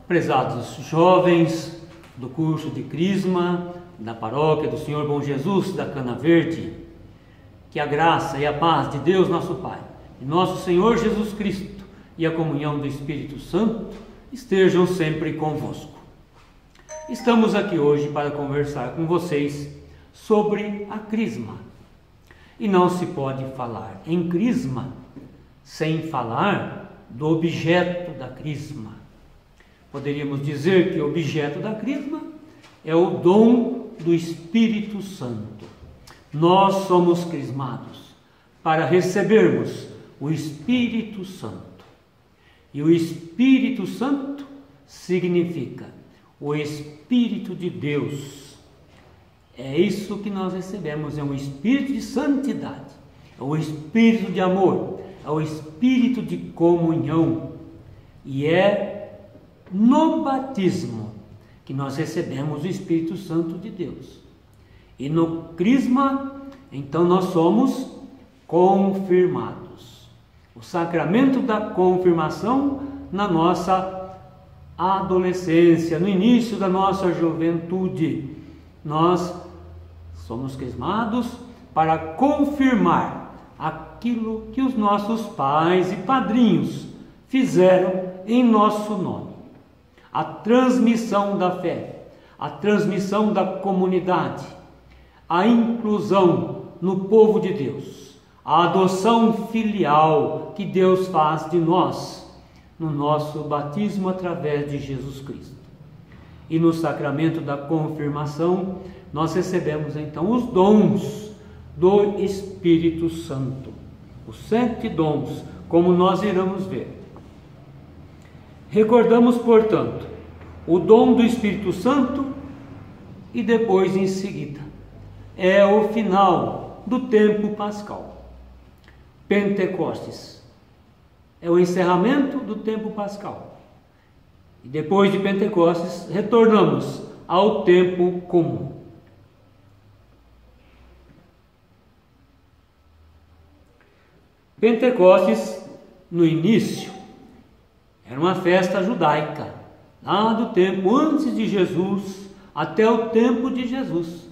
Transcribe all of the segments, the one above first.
Prezados jovens do curso de Crisma da Paróquia do Senhor Bom Jesus da Cana Verde, que a graça e a paz de Deus nosso Pai, de nosso Senhor Jesus Cristo e a comunhão do Espírito Santo estejam sempre convosco. Estamos aqui hoje para conversar com vocês sobre a Crisma. E não se pode falar em Crisma sem falar do objeto da Crisma. Poderíamos dizer que o objeto da Crisma é o dom do Espírito Santo. Nós somos crismados para recebermos o Espírito Santo. E o Espírito Santo significa o Espírito de Deus. É isso que nós recebemos, é um Espírito de santidade, é o Espírito de amor, é o Espírito de comunhão. E é no batismo que nós recebemos o Espírito Santo de Deus. E no Crisma, então nós somos confirmados. O sacramento da confirmação na nossa adolescência, no início da nossa juventude, nós somos crismados para confirmar aquilo que os nossos pais e padrinhos fizeram em nosso nome. A transmissão da fé, a transmissão da comunidade, a inclusão no povo de Deus, a adoção filial que Deus faz de nós no nosso batismo através de Jesus Cristo. E no sacramento da confirmação, nós recebemos então os dons do Espírito Santo, os 7 dons, como nós iremos ver. Recordamos, portanto, o dom do Espírito Santo e depois, em seguida, é o final do tempo pascal. Pentecostes é o encerramento do tempo pascal. E depois de Pentecostes, retornamos ao tempo comum. Pentecostes, no início, era uma festa judaica, lá do tempo antes de Jesus até o tempo de Jesus.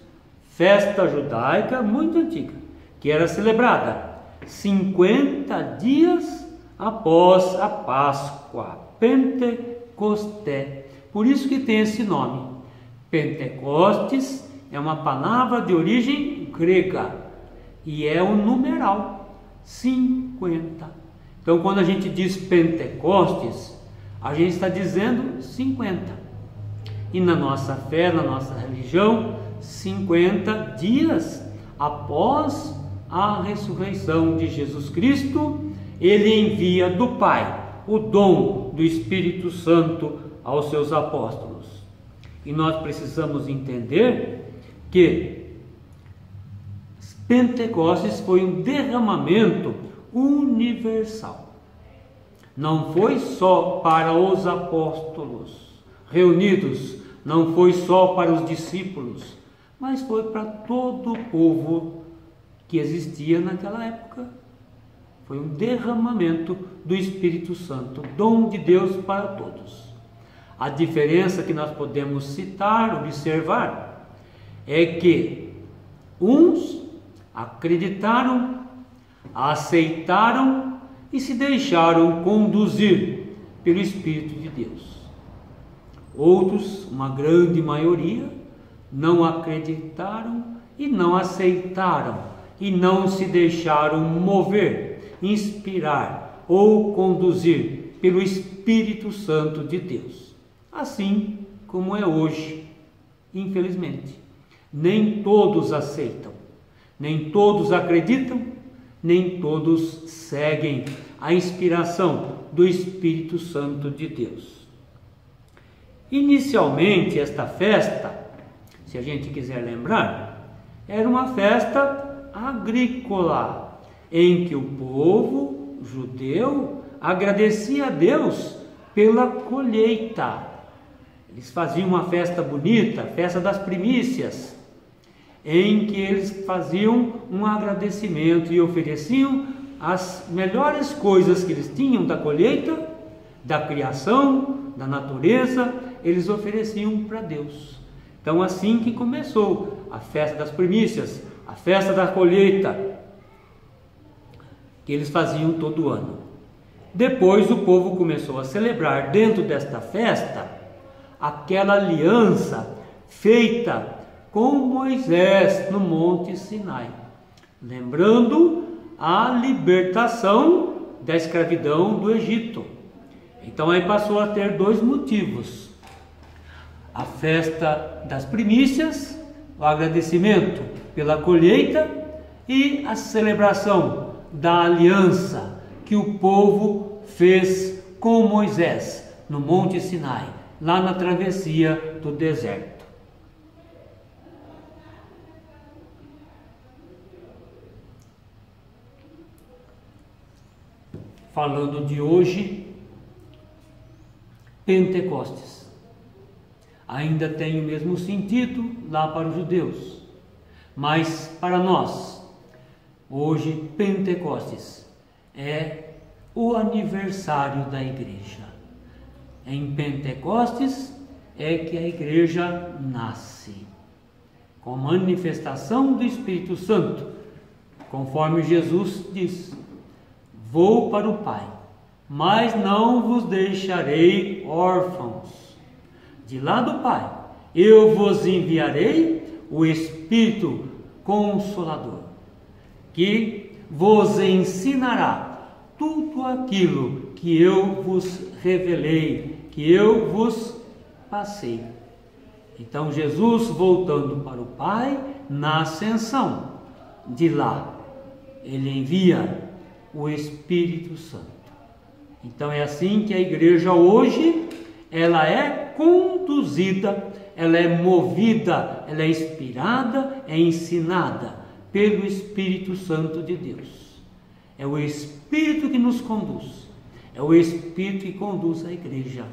Festa judaica muito antiga, que era celebrada 50 dias após a Páscoa, Pentecosté. Por isso que tem esse nome. Pentecostes é uma palavra de origem grega e é um numeral, 50. Então, quando a gente diz Pentecostes, a gente está dizendo 50. E na nossa fé, na nossa religião, 50 dias após a ressurreição de Jesus Cristo, ele envia do Pai o dom do Espírito Santo aos seus apóstolos. E nós precisamos entender que Pentecostes foi um derramamento universal. Não foi só para os apóstolos reunidos, não foi só para os discípulos, mas foi para todo o povo que existia naquela época. Foi um derramamento do Espírito Santo, dom de Deus para todos. A diferença que nós podemos citar, observar, é que uns acreditaram, aceitaram e se deixaram conduzir pelo Espírito de Deus. Outros, uma grande maioria, não acreditaram e não aceitaram e não se deixaram mover, inspirar ou conduzir pelo Espírito Santo de Deus. Assim como é hoje, infelizmente. Nem todos aceitam, nem todos acreditam, nem todos seguem a inspiração do Espírito Santo de Deus. Inicialmente, esta festa, se a gente quiser lembrar, era uma festa agrícola, em que o povo judeu agradecia a Deus pela colheita. Eles faziam uma festa bonita, festa das primícias, em que eles faziam um agradecimento e ofereciam as melhores coisas que eles tinham da colheita da criação, da natureza, eles ofereciam para Deus. Então assim que começou a festa das primícias, a festa da colheita, que eles faziam todo ano. Depois o povo começou a celebrar dentro desta festa aquela aliança feita com Moisés no Monte Sinai, lembrando a libertação da escravidão do Egito. Então aí passou a ter dois motivos: a festa das primícias, o agradecimento pela colheita, e a celebração da aliança que o povo fez com Moisés no Monte Sinai, lá na travessia do deserto. Falando de hoje, Pentecostes ainda tem o mesmo sentido lá para os judeus, mas para nós, hoje, Pentecostes é o aniversário da igreja. Em Pentecostes é que a igreja nasce, com manifestação do Espírito Santo, conforme Jesus diz: vou para o Pai, mas não vos deixarei órfãos. De lá do Pai, eu vos enviarei o Espírito Consolador, que vos ensinará tudo aquilo que eu vos revelei, que eu vos passei. Então Jesus, voltando para o Pai, na ascensão, de lá, ele envia o Espírito Santo. Então é assim que a igreja hoje, ela é conduzida, ela é movida, ela é inspirada, é ensinada pelo Espírito Santo de Deus. É o Espírito que nos conduz, é o Espírito que conduz a igreja,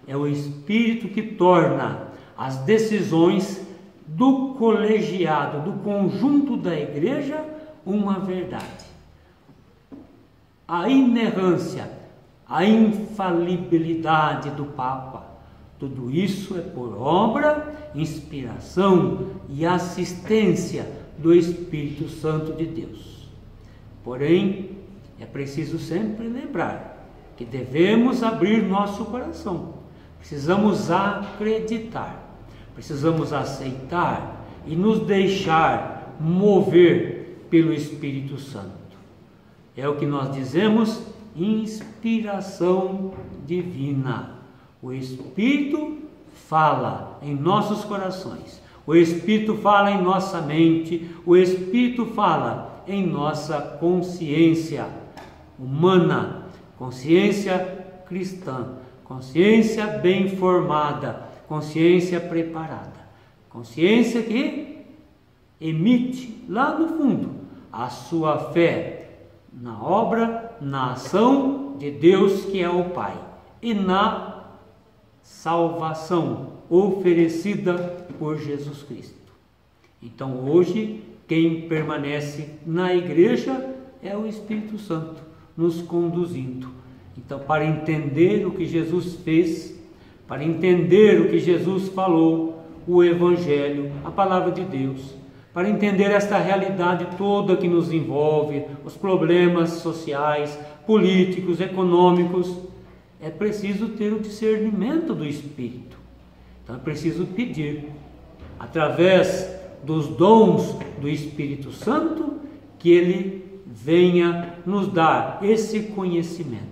é o Espírito que torna as decisões do colegiado, do conjunto da igreja, uma verdade. A inerrância, a infalibilidade do Papa, tudo isso é por obra, inspiração e assistência do Espírito Santo de Deus. Porém, é preciso sempre lembrar que devemos abrir nosso coração, precisamos acreditar, precisamos aceitar e nos deixar mover pelo Espírito Santo. É o que nós dizemos, inspiração divina. O Espírito fala em nossos corações, o Espírito fala em nossa mente, o Espírito fala em nossa consciência humana, consciência cristã, consciência bem formada, consciência preparada, consciência que emite lá no fundo a sua fé na obra, na ação de Deus que é o Pai e na salvação oferecida por Jesus Cristo. Então hoje quem permanece na igreja é o Espírito Santo nos conduzindo. Então, para entender o que Jesus fez, para entender o que Jesus falou, o Evangelho, a palavra de Deus, para entender esta realidade toda que nos envolve, os problemas sociais, políticos, econômicos, é preciso ter o discernimento do Espírito. Então é preciso pedir, através dos dons do Espírito Santo, que Ele venha nos dar esse conhecimento,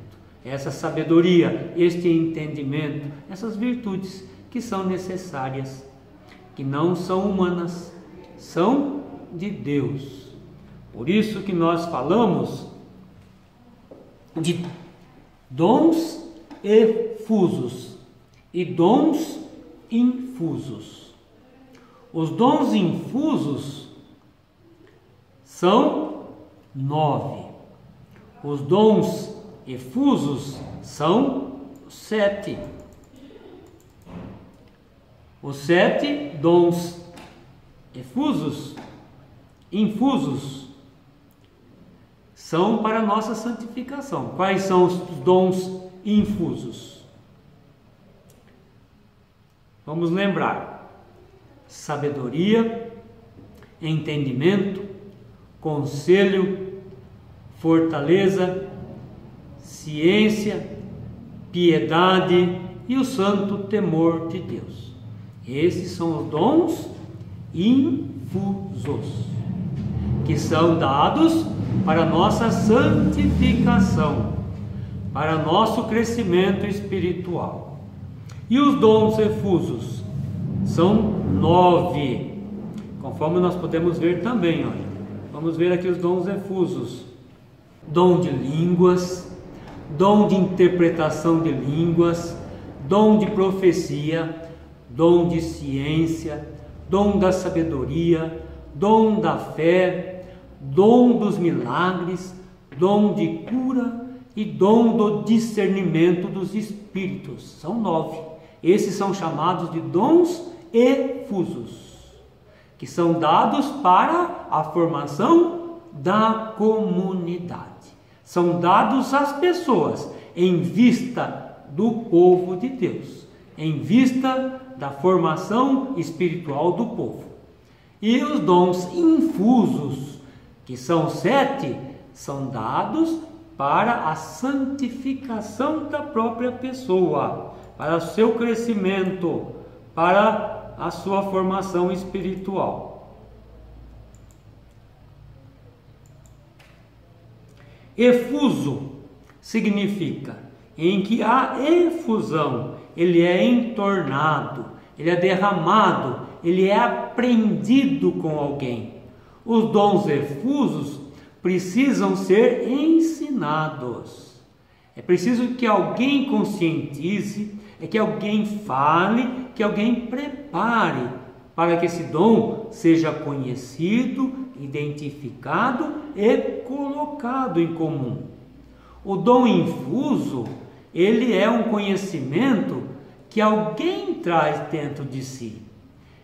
essa sabedoria, este entendimento, essas virtudes que são necessárias, que não são humanas, são de Deus. Por isso que nós falamos de dons efusos e dons infusos. Os dons infusos são 9. Os dons efusos são 7. Os 7 dons infusos são para a nossa santificação. Quais são os dons infusos. Vamos lembrar: sabedoria, entendimento, conselho, fortaleza, ciência, piedade e o santo temor de Deus. Esses são os dons infusos, que são dados para nossa santificação, para nosso crescimento espiritual. E os dons efusos são 9, conforme nós podemos ver também. Olha, vamos ver aqui os dons efusos: dom de línguas, dom de interpretação de línguas, dom de profecia, dom de ciência, dom da sabedoria, dom da fé, dom dos milagres, dom de cura e dom do discernimento dos espíritos. São 9. Esses são chamados de dons efusos, que são dados para a formação da comunidade. São dados às pessoas em vista do povo de Deus, em vista da formação espiritual do povo. E os dons infusos, que são 7, são dados para a santificação da própria pessoa, para o seu crescimento, para a sua formação espiritual. Efuso significa em que há efusão, ele é entornado, ele é derramado, ele é aprendido com alguém. Os dons efusos precisam ser ensinados. É preciso que alguém conscientize, que alguém fale, que alguém prepare para que esse dom seja conhecido, identificado e colocado em comum. O dom infuso, ele é um conhecimento que alguém traz dentro de si.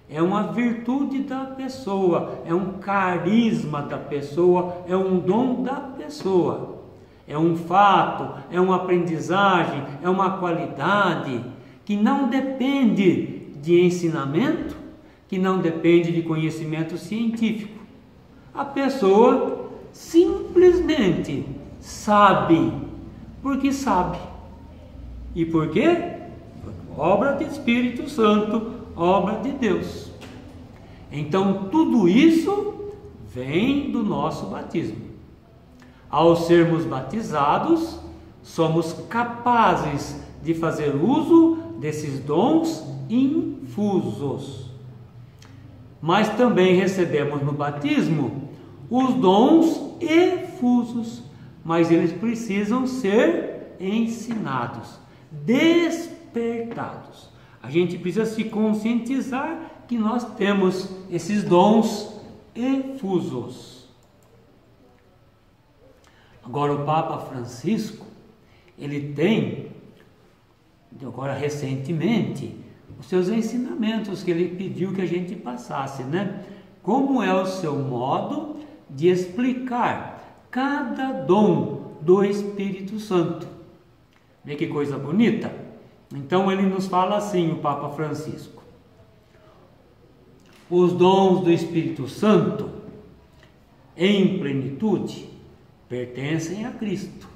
É uma virtude da pessoa, é um carisma da pessoa, é um dom da pessoa. É um fato, é uma aprendizagem, é uma qualidade que não depende de ensinamento, que não depende de conhecimento científico. A pessoa simplesmente sabe, porque sabe. E por quê? Obra do Espírito Santo, obra de Deus. Então tudo isso vem do nosso batismo. Ao sermos batizados, somos capazes de fazer uso desses dons infusos. Mas também recebemos no batismo os dons efusos, mas eles precisam ser ensinados, despertados. A gente precisa se conscientizar que nós temos esses dons efusos. Agora o Papa Francisco, ele tem, agora recentemente, os seus ensinamentos que ele pediu que a gente passasse, né? Como é o seu modo de explicar cada dom do Espírito Santo. Vê que coisa bonita? Então ele nos fala assim, o Papa Francisco: os dons do Espírito Santo, em plenitude, pertencem a Cristo,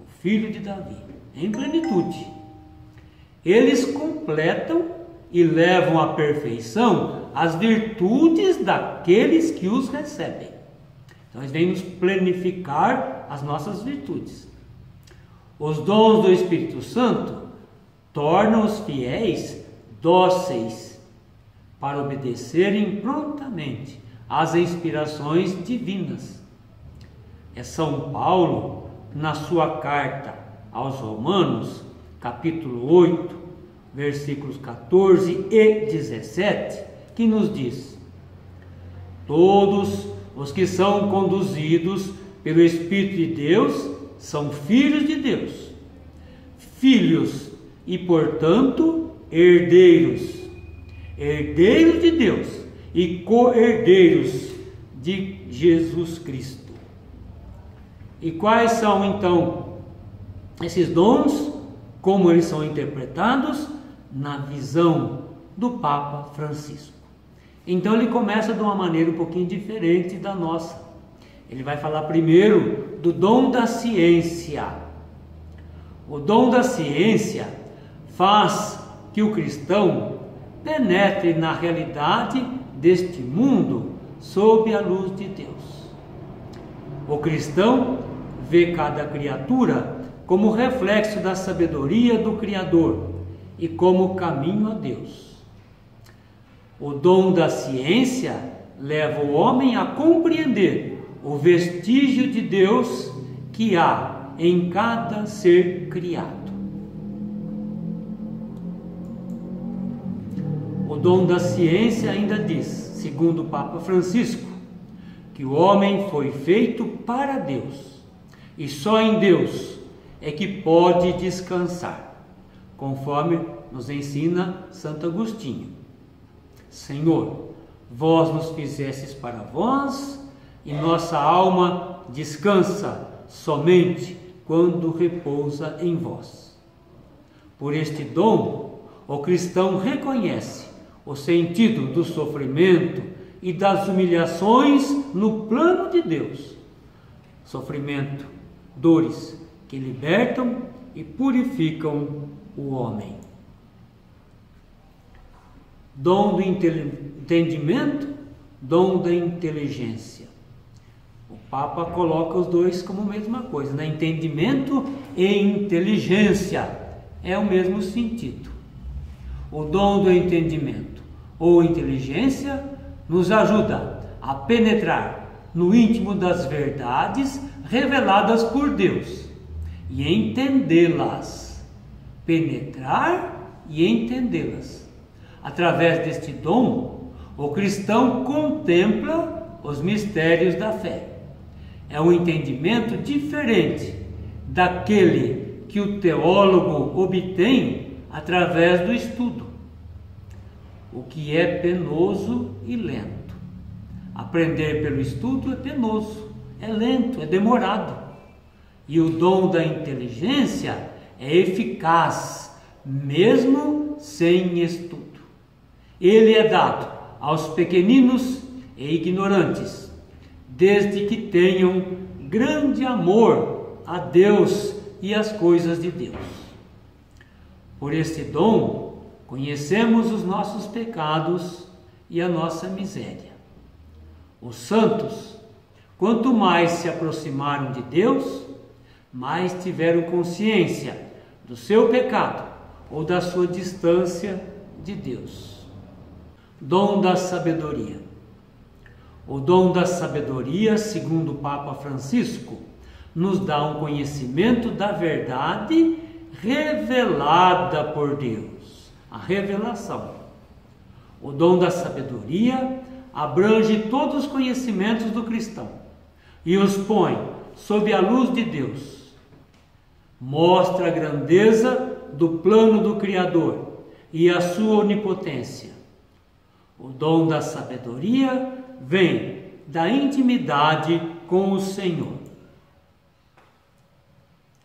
o Filho de Davi, em plenitude. Eles completam e levam à perfeição as virtudes daqueles que os recebem. Então eles vêm nos plenificar as nossas virtudes. Os dons do Espírito Santo tornam os fiéis dóceis para obedecerem prontamente às inspirações divinas. É São Paulo, na sua carta aos Romanos, capítulo 8, versículos 14 e 17, que nos diz: todos os que são conduzidos pelo Espírito de Deus são filhos de Deus, filhos e, portanto, herdeiros, herdeiros de Deus e co-herdeiros de Jesus Cristo. E quais são então esses dons, como eles são interpretados na visão do Papa Francisco. Então ele começa de uma maneira um pouquinho diferente da nossa. Ele vai falar primeiro do dom da ciência. O dom da ciência faz que o cristão penetre na realidade deste mundo sob a luz de Deus. O cristão vê cada criatura como reflexo da sabedoria do Criador e como caminho a Deus. O dom da ciência leva o homem a compreender o vestígio de Deus que há em cada ser criado. O dom da ciência ainda diz, segundo o Papa Francisco, que o homem foi feito para Deus e só em Deus é que pode descansar, conforme nos ensina Santo Agostinho. Senhor, vós nos fizestes para vós e nossa alma descansa somente quando repousa em vós. Por este dom, o cristão reconhece o sentido do sofrimento e das humilhações no plano de Deus. Sofrimento, dores que libertam e purificam o homem. Dom do entendimento, dom da inteligência. O Papa coloca os dois como a mesma coisa, né? Entendimento e inteligência é o mesmo sentido. O dom do entendimento ou inteligência nos ajuda a penetrar no íntimo das verdades reveladas por Deus e entendê-las. Penetrar e entendê-las. Através deste dom, o cristão contempla os mistérios da fé. É um entendimento diferente daquele que o teólogo obtém através do estudo, o que é penoso e lento. Aprender pelo estudo é penoso, é lento, é demorado. E o dom da inteligência é eficaz, mesmo sem estudo. Ele é dado aos pequeninos e ignorantes, desde que tenham grande amor a Deus e às coisas de Deus. Por este dom, conhecemos os nossos pecados e a nossa miséria. Os santos, quanto mais se aproximaram de Deus, mais tiveram consciência do seu pecado ou da sua distância de Deus. Dom da sabedoria. O dom da sabedoria, segundo o Papa Francisco, nos dá um conhecimento da verdade revelada por Deus, a revelação. O dom da sabedoria abrange todos os conhecimentos do cristão e os põe sob a luz de Deus. Mostra a grandeza do plano do Criador e a sua onipotência. O dom da sabedoria vem da intimidade com o Senhor.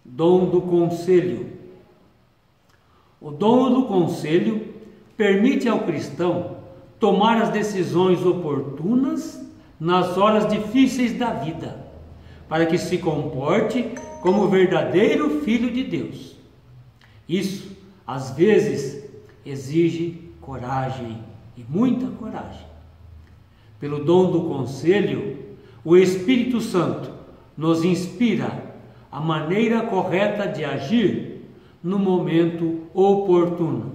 Dom do conselho. O dom do conselho permite ao cristão tomar as decisões oportunas nas horas difíceis da vida, para que se comporte como verdadeiro filho de Deus. Isso, às vezes, exige coragem, e muita coragem. Pelo dom do conselho, o Espírito Santo nos inspira a maneira correta de agir no momento oportuno,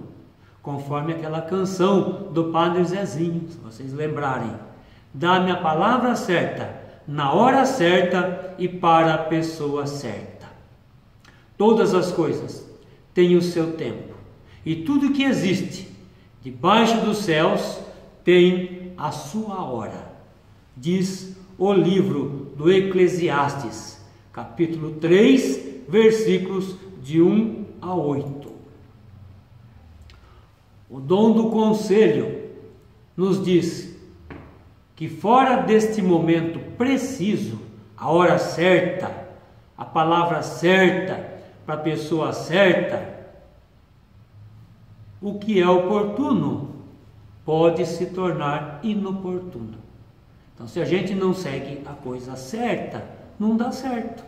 conforme aquela canção do Padre Zezinho, se vocês lembrarem. Dá-me a palavra certa, na hora certa e para a pessoa certa. Todas as coisas têm o seu tempo, e tudo que existe debaixo dos céus tem a sua hora, diz o livro do Eclesiastes, capítulo 3, versículos de 1 a 8. O dom do conselho nos diz que fora deste momento preciso, a hora certa, a palavra certa, para a pessoa certa, o que é oportuno pode se tornar inoportuno. Então, se a gente não segue a coisa certa, não dá certo.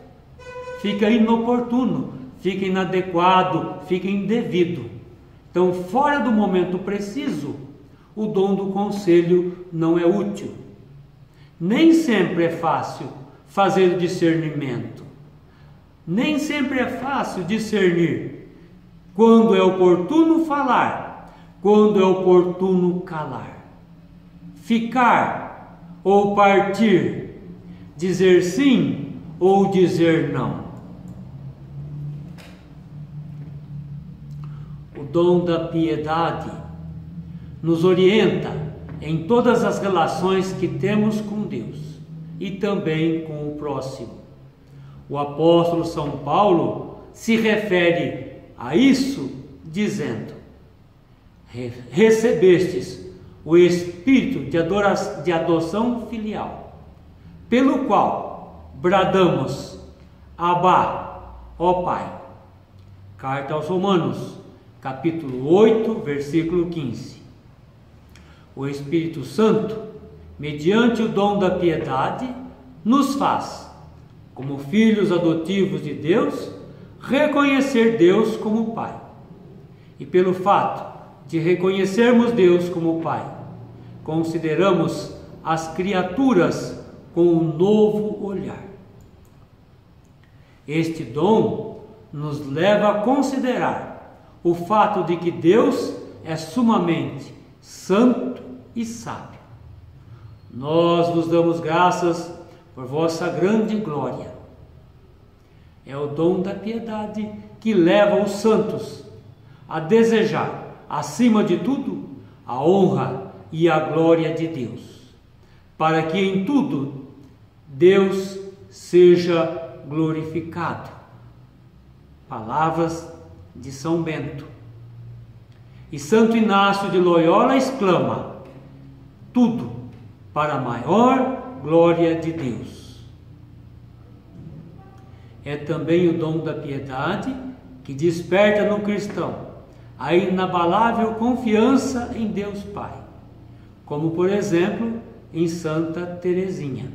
Fica inoportuno, fica inadequado, fica indevido. Então, fora do momento preciso, o dom do conselho não é útil. Nem sempre é fácil fazer o discernimento. Nem sempre é fácil discernir quando é oportuno falar, quando é oportuno calar. Ficar ou partir, dizer sim ou dizer não. O dom da piedade nos orienta em todas as relações que temos com Deus e também com o próximo. O apóstolo São Paulo se refere a isso dizendo: recebestes o Espírito de adoção filial, pelo qual bradamos, Abá, ó Pai. Carta aos Romanos, capítulo 8, versículo 15. O Espírito Santo, mediante o dom da piedade, nos faz, como filhos adotivos de Deus, reconhecer Deus como Pai. E pelo fato de reconhecermos Deus como Pai, consideramos as criaturas com um novo olhar. Este dom nos leva a considerar o fato de que Deus é sumamente santo e sábio. Nós vos damos graças por vossa grande glória. É o dom da piedade que leva os santos a desejar, acima de tudo, a honra e a glória de Deus, para que em tudo Deus seja glorificado. Palavras de São Bento. E Santo Inácio de Loyola exclama: tudo para a maior glória de Deus. É também o dom da piedade que desperta no cristão a inabalável confiança em Deus Pai, como por exemplo em Santa Teresinha.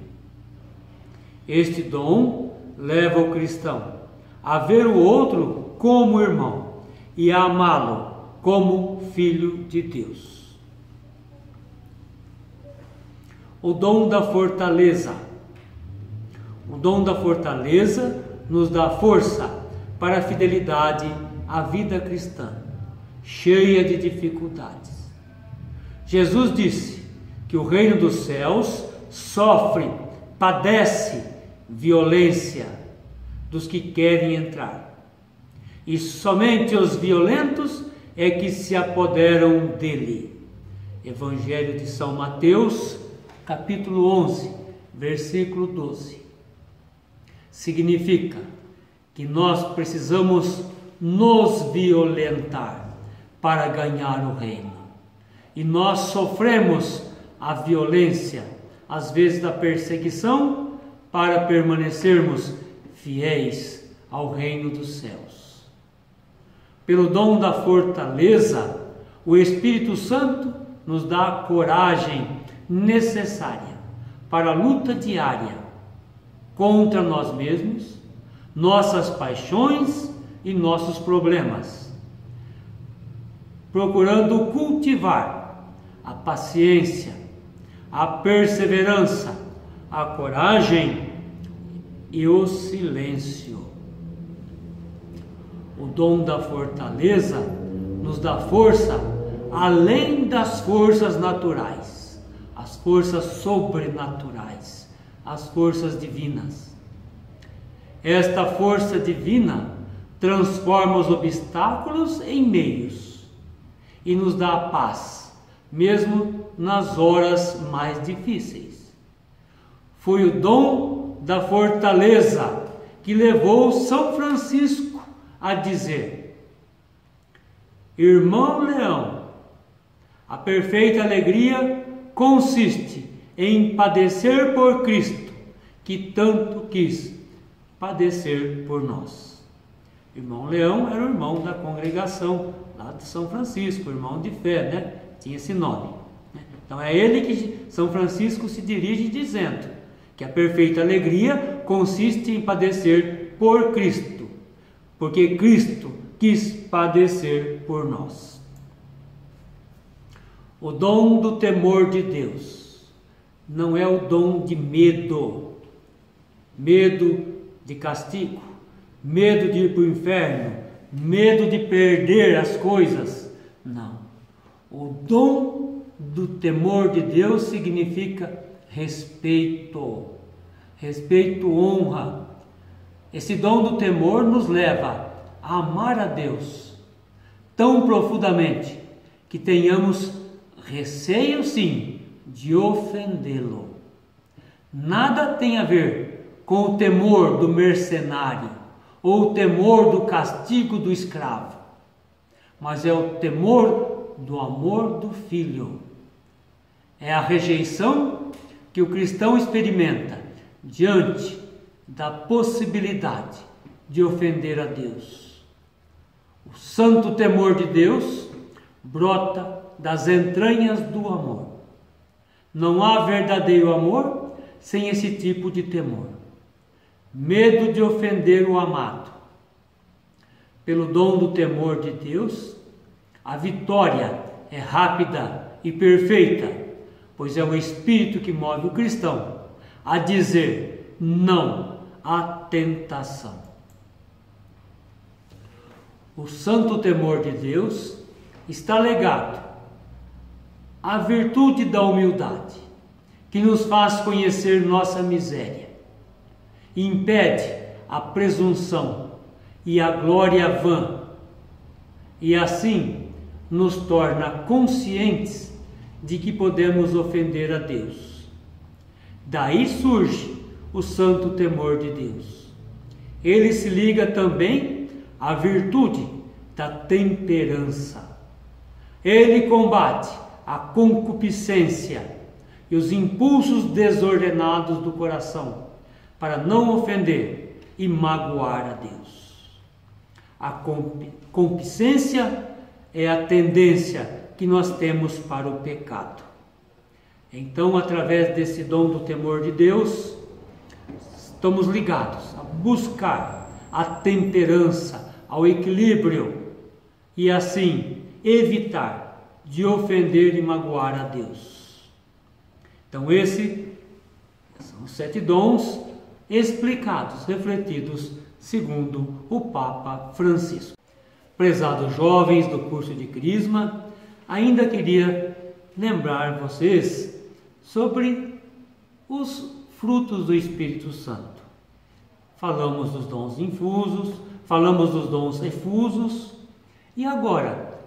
Este dom leva o cristão a ver o outro como irmão e a amá-lo como filho de Deus. O dom da fortaleza. O dom da fortaleza nos dá força para a fidelidade à vida cristã, cheia de dificuldades. Jesus disse que o reino dos céus sofre, padece violência dos que querem entrar, e somente os violentos é que se apoderam dele. Evangelho de São Mateus, capítulo 11, versículo 12. Significa que nós precisamos nos violentar para ganhar o reino. E nós sofremos a violência, às vezes da perseguição, para permanecermos fiéis ao reino dos céus. Pelo dom da fortaleza, o Espírito Santo nos dá a coragem necessária para a luta diária contra nós mesmos, nossas paixões e nossos problemas, procurando cultivar a paciência, a perseverança, a coragem e o silêncio. O dom da fortaleza nos dá força além das forças naturais, as forças sobrenaturais, as forças divinas. Esta força divina transforma os obstáculos em meios e nos dá a paz, mesmo nas horas mais difíceis. Foi o dom da fortaleza que levou São Francisco a dizer: irmão Leão, a perfeita alegria consiste em padecer por Cristo, que tanto quis padecer por nós. Irmão Leão era o irmão da congregação lá de São Francisco, irmão de fé, né? Tinha esse nome. Então é ele que São Francisco se dirige dizendo que a perfeita alegria consiste em padecer por Cristo, porque Cristo quis padecer por nós. O dom do temor de Deus não é o dom de medo, medo de castigo, medo de ir para o inferno, medo de perder as coisas. Não. O dom do temor de Deus significa respeito, honra. Esse dom do temor nos leva a amar a Deus tão profundamente que tenhamos receio, sim, de ofendê-lo. Nada tem a ver com o temor do mercenário ou o temor do castigo do escravo, mas é o temor do amor do Filho. É a rejeição que o cristão experimenta diante da possibilidade de ofender a Deus. O santo temor de Deus brota das entranhas do amor. Não há verdadeiro amor sem esse tipo de temor. Medo de ofender o amado. Pelo dom do temor de Deus, a vitória é rápida e perfeita, pois é o Espírito que move o cristão a dizer não à tentação. O santo temor de Deus está ligado à virtude da humildade, que nos faz conhecer nossa miséria, impede a presunção e a glória vã, e assim nos torna conscientes de que podemos ofender a Deus. Daí surge o santo temor de Deus. Ele se liga também à virtude da temperança. Ele combate a concupiscência e os impulsos desordenados do coração para não ofender e magoar a Deus. A concupiscência é a tendência que nós temos para o pecado. Então, através desse dom do temor de Deus, estamos ligados a buscar a temperança, ao equilíbrio e assim evitar de ofender e magoar a Deus. Então, esses são os 7 dons explicados, refletidos segundo o Papa Francisco. Prezados jovens do curso de Crisma, ainda queria lembrar vocês sobre os frutos do Espírito Santo. Falamos dos dons infusos, falamos dos dons efusos, e agora,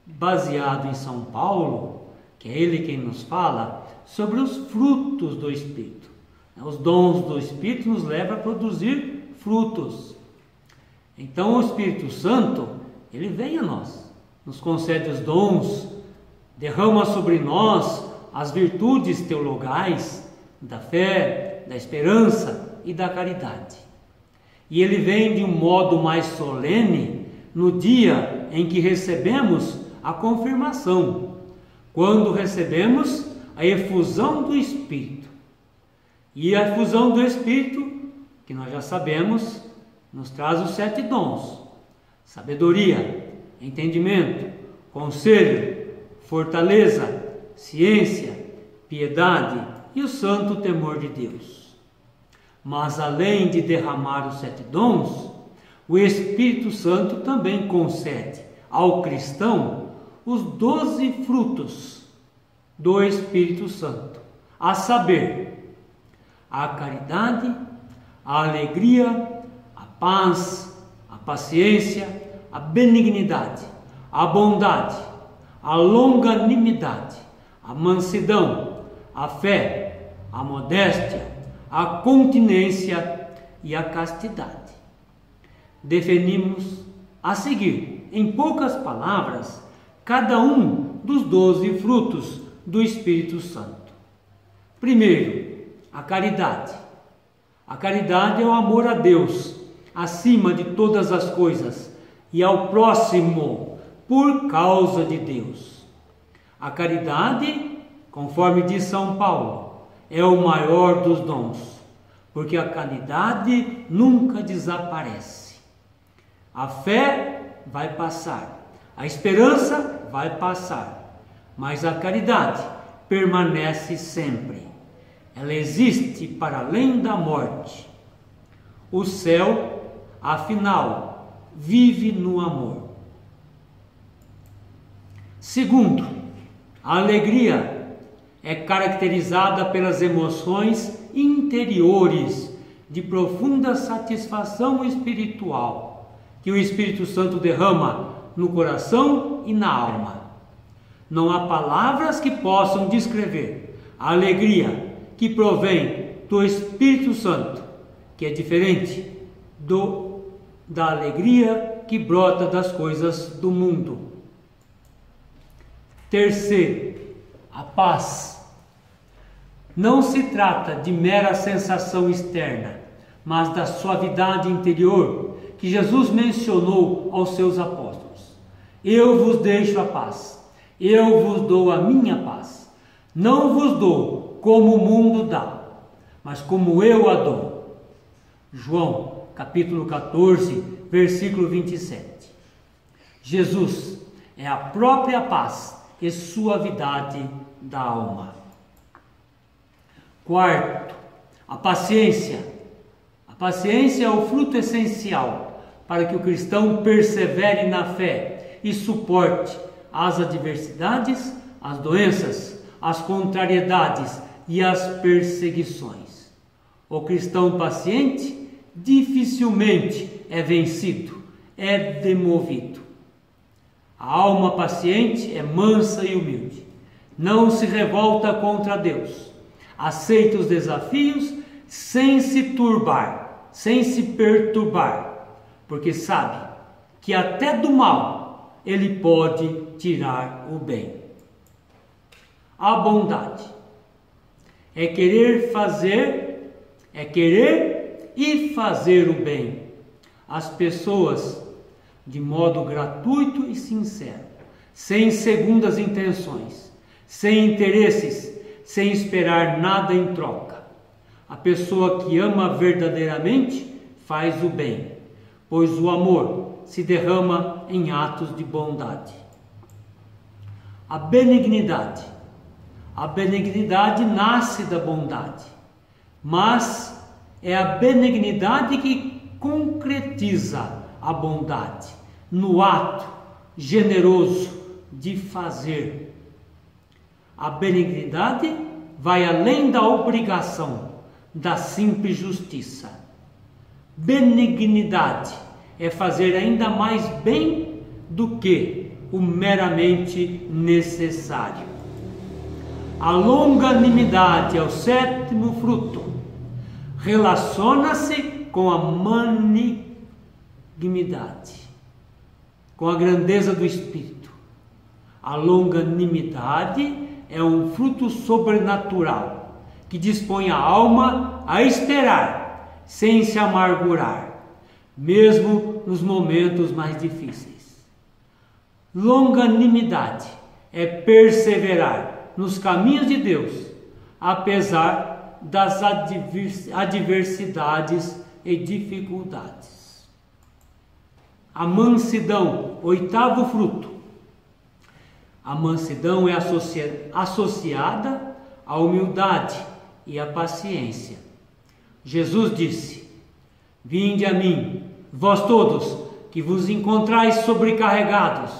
baseado em São Paulo, que é ele quem nos fala, sobre os frutos do Espírito. Os dons do Espírito nos levam a produzir frutos. Então o Espírito Santo, ele vem a nós, nos concede os dons, derrama sobre nós as virtudes teologais da fé, da esperança e da caridade. E ele vem de um modo mais solene no dia em que recebemos a confirmação, quando recebemos a efusão do Espírito. E a efusão do Espírito, que nós já sabemos, nos traz os 7 dons: sabedoria, entendimento, conselho, fortaleza, ciência, piedade e o santo temor de Deus. Mas além de derramar os 7 dons, o Espírito Santo também concede ao cristão os 12 frutos do Espírito Santo, a saber, a caridade, a alegria, a paz, a paciência, a benignidade, a bondade, a longanimidade, a mansidão, a fé, a modéstia, a continência e a castidade. Definimos a seguir, em poucas palavras, cada um dos 12 frutos do Espírito Santo. Primeiro, a caridade. A caridade é o amor a Deus, acima de todas as coisas e ao próximo por causa de Deus. A caridade, conforme diz São Paulo, é o maior dos dons, porque a caridade nunca desaparece. A fé vai passar, a esperança vai passar, mas a caridade permanece sempre. Ela existe para além da morte. O céu, afinal, vive no amor. Segundo, a alegria é caracterizada pelas emoções interiores de profunda satisfação espiritual que o Espírito Santo derrama no coração e na alma. Não há palavras que possam descrever a alegria que provém do Espírito Santo, que é diferente da alegria que brota das coisas do mundo. Terceiro, a paz. Não se trata de mera sensação externa, mas da suavidade interior que Jesus mencionou aos seus apóstolos. Eu vos deixo a paz, eu vos dou a minha paz. Não vos dou como o mundo dá, mas como eu a dou. João, capítulo 14, versículo 27. Jesus é a própria paz e suavidade da alma. Quarto, a paciência. A paciência é o fruto essencial para que o cristão persevere na fé e suporte as adversidades, as doenças, as contrariedades e as perseguições. O cristão paciente dificilmente é vencido, é demovido. A alma paciente é mansa e humilde, não se revolta contra Deus, aceita os desafios sem se turbar, sem se perturbar, porque sabe que até do mal ele pode tirar o bem. A bondade é querer e fazer o bem às pessoas de modo gratuito e sincero, sem segundas intenções, sem interesses, sem esperar nada em troca. A pessoa que ama verdadeiramente faz o bem, pois o amor se derrama em atos de bondade. A benignidade. A benignidade nasce da bondade, mas é a benignidade que concretiza a bondade no ato generoso de fazer. A benignidade vai além da obrigação, da simples justiça. Benignidade é fazer ainda mais bem do que o meramente necessário. A longanimidade é o sétimo fruto. Relaciona-se com a magnanimidade, com a grandeza do espírito. A longanimidade é um fruto sobrenatural que dispõe a alma a esperar sem se amargurar, mesmo nos momentos mais difíceis. Longanimidade é perseverar nos caminhos de Deus, apesar das adversidades e dificuldades. A mansidão, oitavo fruto. A mansidão é associada à humildade e à paciência. Jesus disse: vinde a mim, vós todos que vos encontrais sobrecarregados,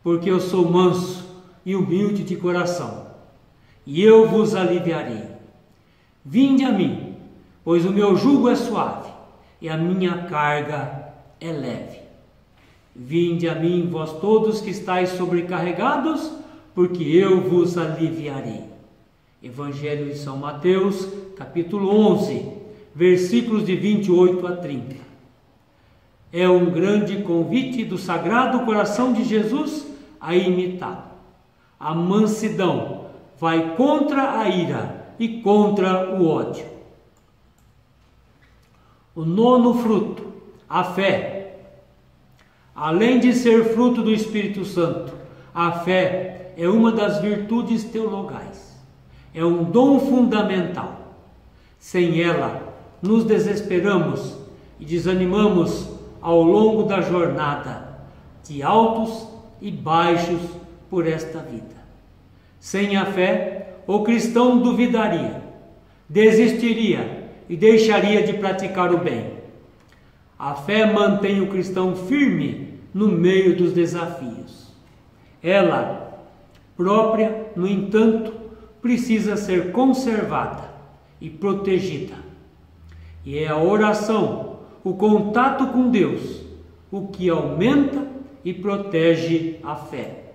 porque eu sou manso e humilde de coração, e eu vos aliviarei. Vinde a mim, pois o meu jugo é suave e a minha carga é leve. Vinde a mim, vós todos que estáis sobrecarregados, porque eu vos aliviarei. Evangelho de São Mateus, capítulo 11, versículos de 28 a 30. É um grande convite do Sagrado Coração de Jesus a imitá-lo. A mansidão vai contra a ira e contra o ódio. O nono fruto, a fé. Além de ser fruto do Espírito Santo, a fé é uma das virtudes teologais. É um dom fundamental. Sem ela, nos desesperamos e desanimamos ao longo da jornada de altos e baixos por esta vida. Sem a fé, o cristão duvidaria, desistiria e deixaria de praticar o bem. A fé mantém o cristão firme no meio dos desafios. Ela própria, no entanto, precisa ser conservada e protegida. E é a oração, o contato com Deus, o que aumenta e protege a fé.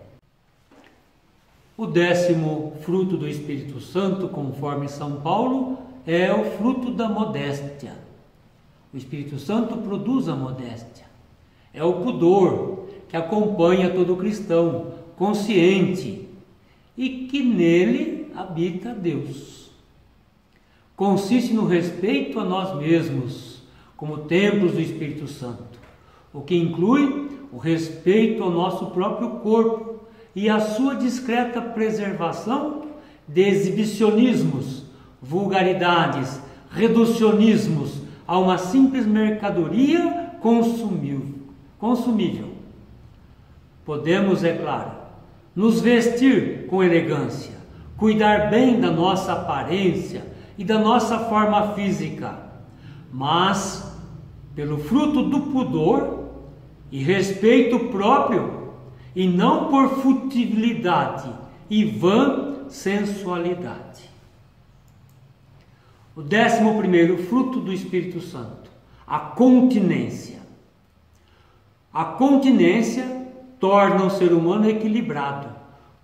O 10º fruto do Espírito Santo, conforme São Paulo, é o fruto da modéstia. O Espírito Santo produz a modéstia. É o pudor que acompanha todo cristão consciente e que nele habita Deus. Consiste no respeito a nós mesmos, como templos do Espírito Santo, o que inclui o respeito ao nosso próprio corpo e a sua discreta preservação de exibicionismos, vulgaridades, reducionismos a uma simples mercadoria consumível. Podemos, é claro, nos vestir com elegância, cuidar bem da nossa aparência e da nossa forma física, mas pelo fruto do pudor e respeito próprio, e não por futilidade e vã sensualidade. O 11º fruto do Espírito Santo, a continência. A continência torna o ser humano equilibrado,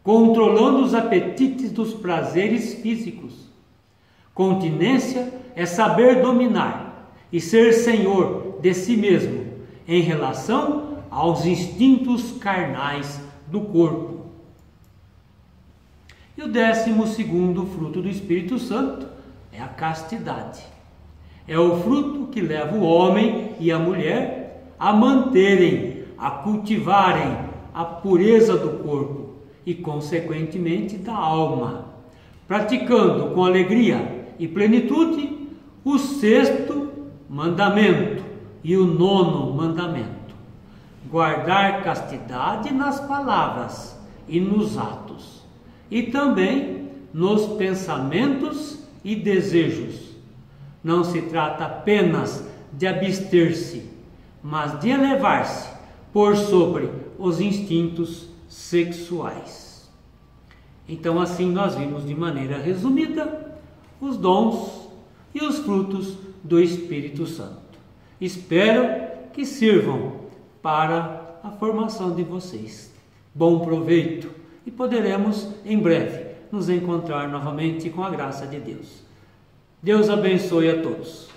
controlando os apetites dos prazeres físicos. Continência é saber dominar e ser senhor de si mesmo em relação aos instintos carnais do corpo. E o 12º fruto do Espírito Santo é a castidade. É o fruto que leva o homem e a mulher a manterem, a cultivarem a pureza do corpo e, consequentemente, da alma, praticando com alegria e plenitude o 6º mandamento e o 9º mandamento. Guardar castidade nas palavras e nos atos, e também nos pensamentos e desejos. Não se trata apenas de abster-se, mas de elevar-se por sobre os instintos sexuais. Então, assim nós vimos de maneira resumida os dons e os frutos do Espírito Santo. Espero que sirvam para a formação de vocês. Bom proveito e poderemos em breve nos encontrar novamente com a graça de Deus. Deus abençoe a todos.